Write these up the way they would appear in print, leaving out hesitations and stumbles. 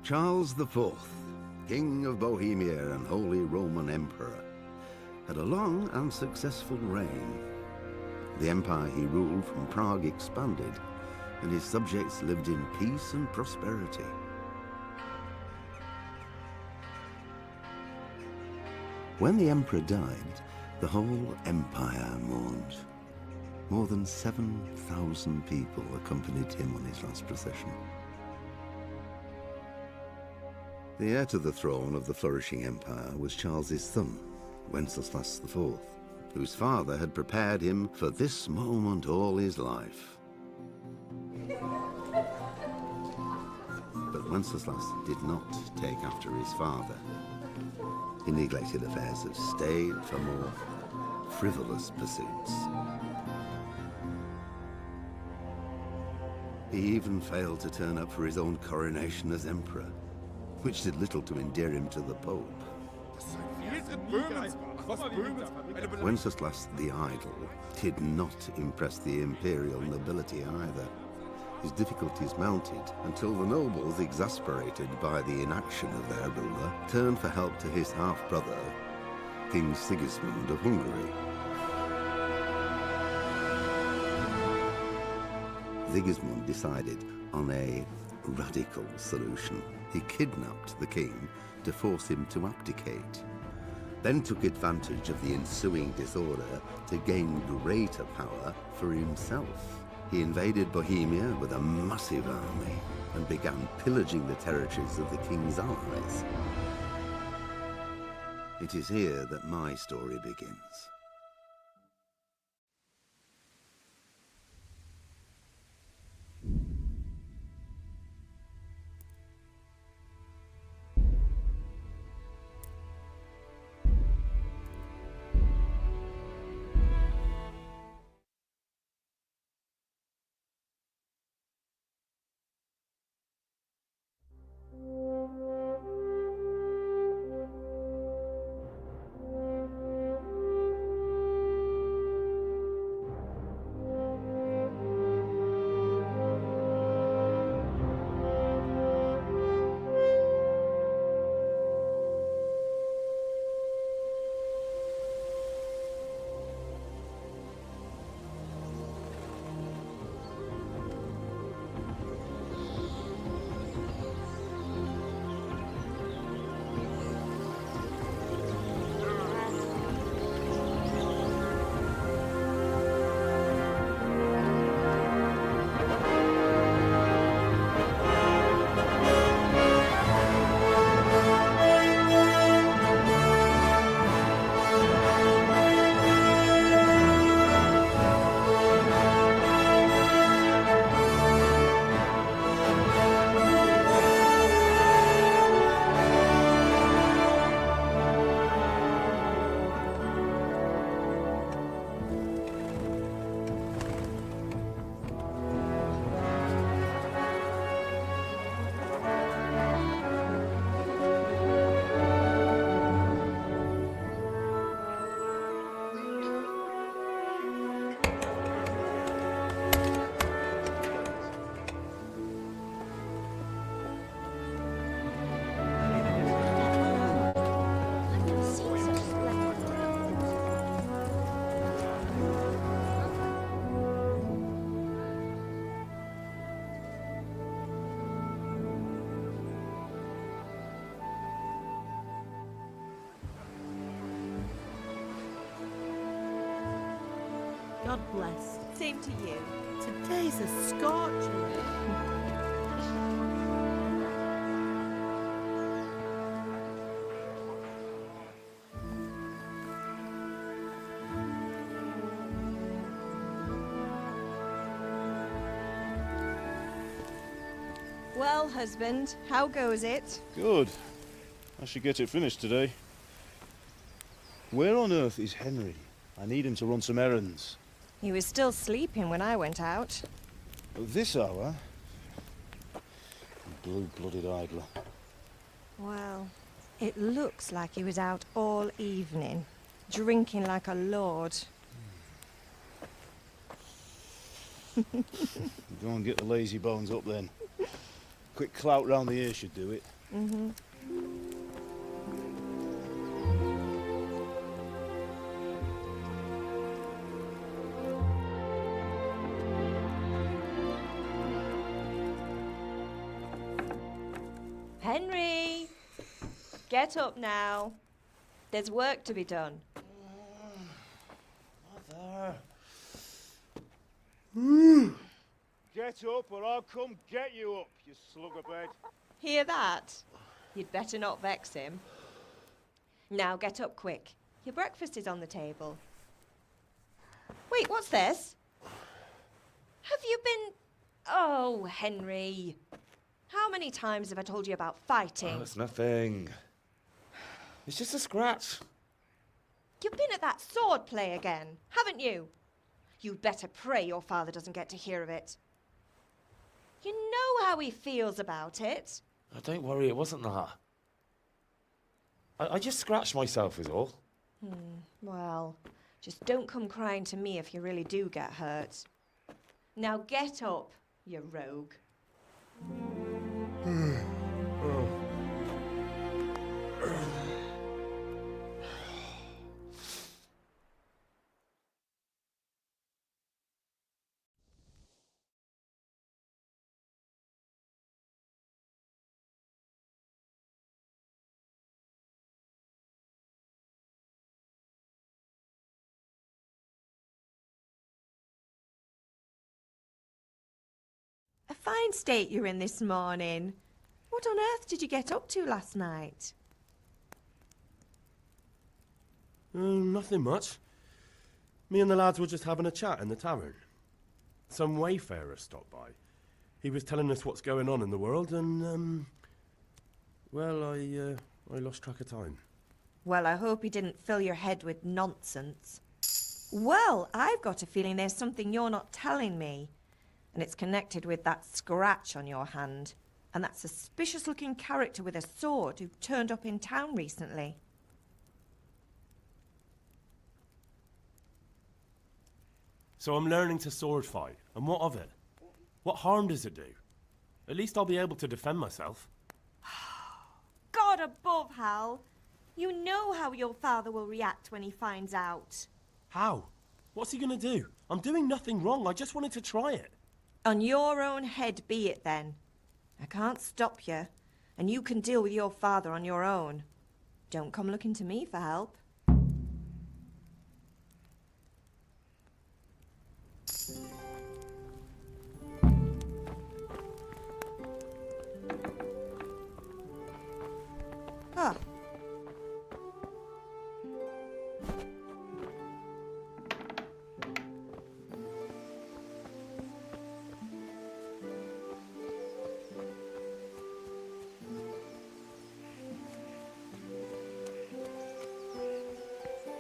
Charles IV, King of Bohemia and Holy Roman Emperor, had a long and successful reign. The empire he ruled from Prague expanded, and his subjects lived in peace and prosperity. When the emperor died, the whole empire mourned. More than 7,000 people accompanied him on his last procession. The heir to the throne of the flourishing empire was Charles's son, Wenceslas IV, whose father had prepared him for this moment all his life. But Wenceslas did not take after his father. He neglected affairs of state for more frivolous pursuits. He even failed to turn up for his own coronation as emperor, which did little to endear him to the Pope. Wenceslas the Idle did not impress the imperial nobility either. His difficulties mounted until the nobles, exasperated by the inaction of their ruler, turned for help to his half-brother, King Sigismund of Hungary. Sigismund decided on a radical solution. He kidnapped the king to force him to abdicate, then took advantage of the ensuing disorder to gain greater power for himself. He invaded Bohemia with a massive army and began pillaging the territories of the king's allies. It is here that my story begins. God bless. Same to you. Today's a scorcher. Well, husband, how goes it? Good. I should get it finished today. Where on earth is Henry? I need him to run some errands. He was still sleeping when I went out. At this hour? Blue-blooded idler. Well, it looks like he was out all evening, drinking like a lord. Go and get the lazy bones up then. Quick clout round the ear should do it. Mm-hmm. Henry! Get up now. There's work to be done. Mother. Get up or I'll come get you up, you slugabed. Hear that? You'd better not vex him. Now get up quick. Your breakfast is on the table. Wait, what's this? Have you been... Oh, Henry. How many times have I told you about fighting? Oh, it's nothing. It's just a scratch. You've been at that sword play again, haven't you? You'd better pray your father doesn't get to hear of it. You know how he feels about it. Oh, don't worry, it wasn't that. I just scratched myself is all. Well, just don't come crying to me if you really do get hurt. Now get up, you rogue. A fine state you're in this morning. What on earth did you get up to last night? Nothing much. Me and the lads were just having a chat in the tavern. Some wayfarer stopped by. He was telling us what's going on in the world and, well, I lost track of time. Well, I hope he didn't fill your head with nonsense. Well, I've got a feeling there's something you're not telling me. And it's connected with that scratch on your hand. And that suspicious-looking character with a sword who turned up in town recently. So I'm learning to sword fight, and what of it? What harm does it do? At least I'll be able to defend myself. God above, Hal. You know how your father will react when he finds out. How? What's he gonna do? I'm doing nothing wrong, I just wanted to try it. On your own head be it then. I can't stop you, and you can deal with your father on your own. Don't come looking to me for help. Ah.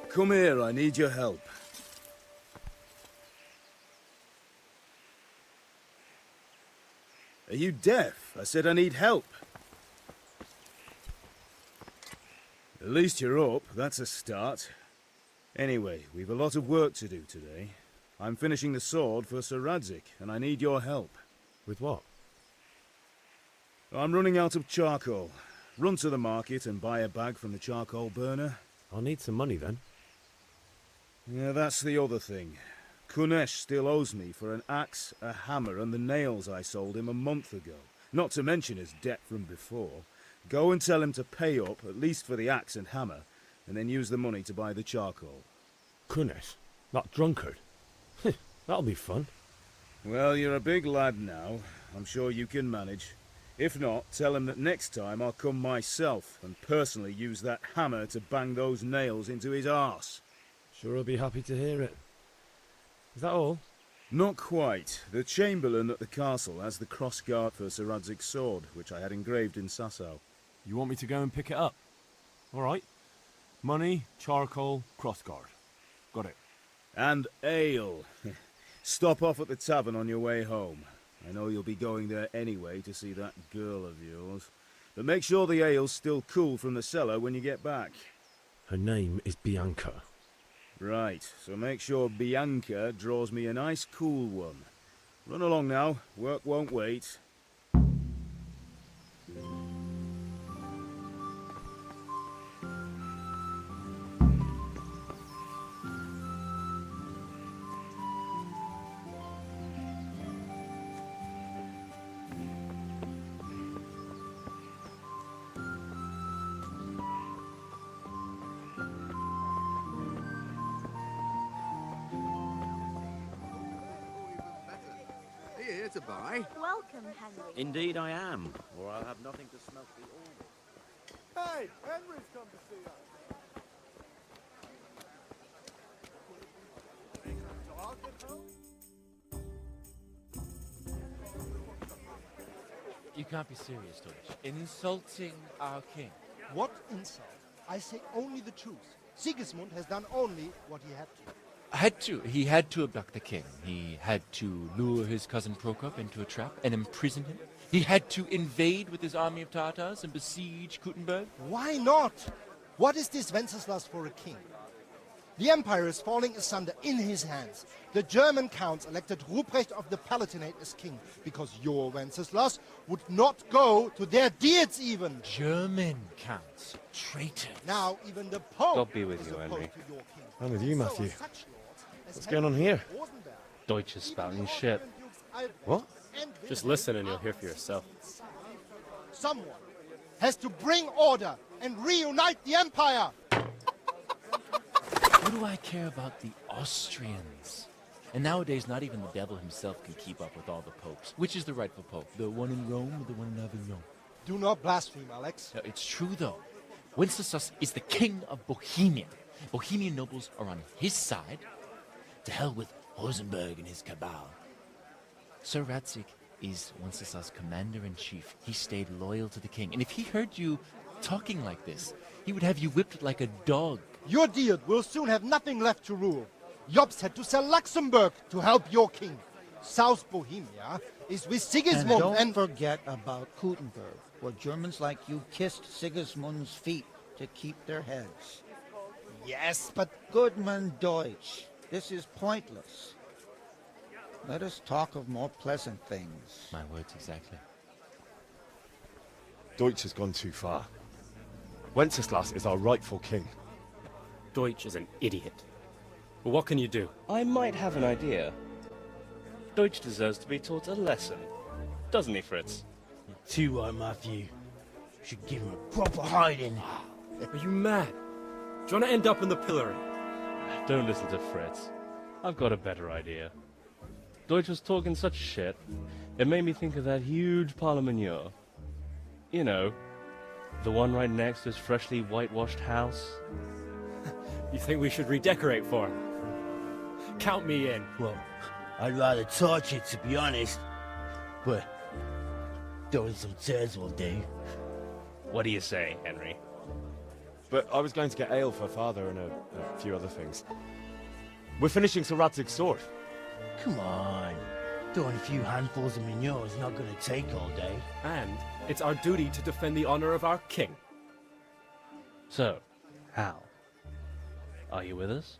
Come here, I need your help. Are you deaf? I said I need help. At least you're up, that's a start. Anyway, we've a lot of work to do today. I'm finishing the sword for Sir Hz, and I need your help. With what? I'm running out of charcoal. Run to the market and buy a bag from the charcoal burner. I'll need some money then. Yeah, that's the other thing. Kunesh still owes me for an axe, a hammer, and the nails I sold him a month ago. Not to mention his debt from before. Go and tell him to pay up, at least for the axe and hammer, and then use the money to buy the charcoal. Kunesh? That drunkard? That'll be fun. Well, you're a big lad now. I'm sure you can manage. If not, tell him that next time I'll come myself and personally use that hammer to bang those nails into his arse. Sure I'll be happy to hear it. Is that all? Not quite. The Chamberlain at the castle has the crossguard for Sir Hz's sword, which I had engraved in Sasau. You want me to go and pick it up? Alright. Money, charcoal, crossguard. Got it. And ale. Stop off at the tavern on your way home. I know you'll be going there anyway to see that girl of yours. But make sure the ale's still cool from the cellar when you get back. Her name is Bianca. Right, so make sure Bianca draws me a nice cool one. Run along now, work won't wait. here to buy? Welcome, Henry. Indeed I am, or I'll have nothing to smelt the order. Hey, Henry's come to see us. You can't be serious, Deutsch. Insulting our king. What insult? I say only the truth. Sigismund has done only what he had to. He had to abduct the king. He had to lure his cousin Prokop into a trap and imprison him. He had to invade with his army of Tartars and besiege Kuttenberg. Why not? What is this Wenceslas for a king? The empire is falling asunder in his hands. The German counts elected Ruprecht of the Palatinate as king because your Wenceslas would not go to their deeds even. German counts. Traitors. Now even the Pope God be with is you, opposed Henry. to your king. I'm with you, Matthew. So such lords as What's going on here? Rosenberg, Deutsch is spouting shit. What? and Just Wilhelm listen and you'll hear for yourself. Someone has to bring order and reunite the empire. What do I care about the Austrians? And nowadays, not even the devil himself can keep up with all the popes. Which is the rightful pope? The one in Rome or the one in Avignon? Do not blaspheme, Alex. No, it's true, though. Wenceslas is the king of Bohemia. Bohemian nobles are on his side. To hell with Rosenberg and his cabal. Sir Radzik is Wenceslas' commander-in-chief. He stayed loyal to the king. And if he heard you talking like this, he would have you whipped like a dog. Your deed will soon have nothing left to rule. Jobst had to sell Luxembourg to help your king. South Bohemia is with Sigismund And don't forget about Kuttenberg, where Germans like you kissed Sigismund's feet to keep their heads. Yes, but Goodman Deutsch, this is pointless. Let us talk of more pleasant things. My words exactly. Deutsch has gone too far. Wenceslas is our rightful king. Deutsch is an idiot. But what can you do? I might have an idea. Deutsch deserves to be taught a lesson. Doesn't he, Fritz? Too right, Matthew. Should give him a proper hiding. Are you mad? Do you want to end up in the pillory? Don't listen to Fritz. I've got a better idea. Deutsch was talking such shit, it made me think of that huge parliament. You know, the one right next to his freshly whitewashed house. You think we should redecorate for him? Count me in. Well, I'd rather torch it, to be honest. But throwing some tears will do. What do you say, Henry? But I was going to get ale for father and a few other things. We're finishing Sir Radzig's sword. Come on. Throwing a few handfuls of manure is not going to take all day. And it's our duty to defend the honor of our king. So, Hal, are you with us?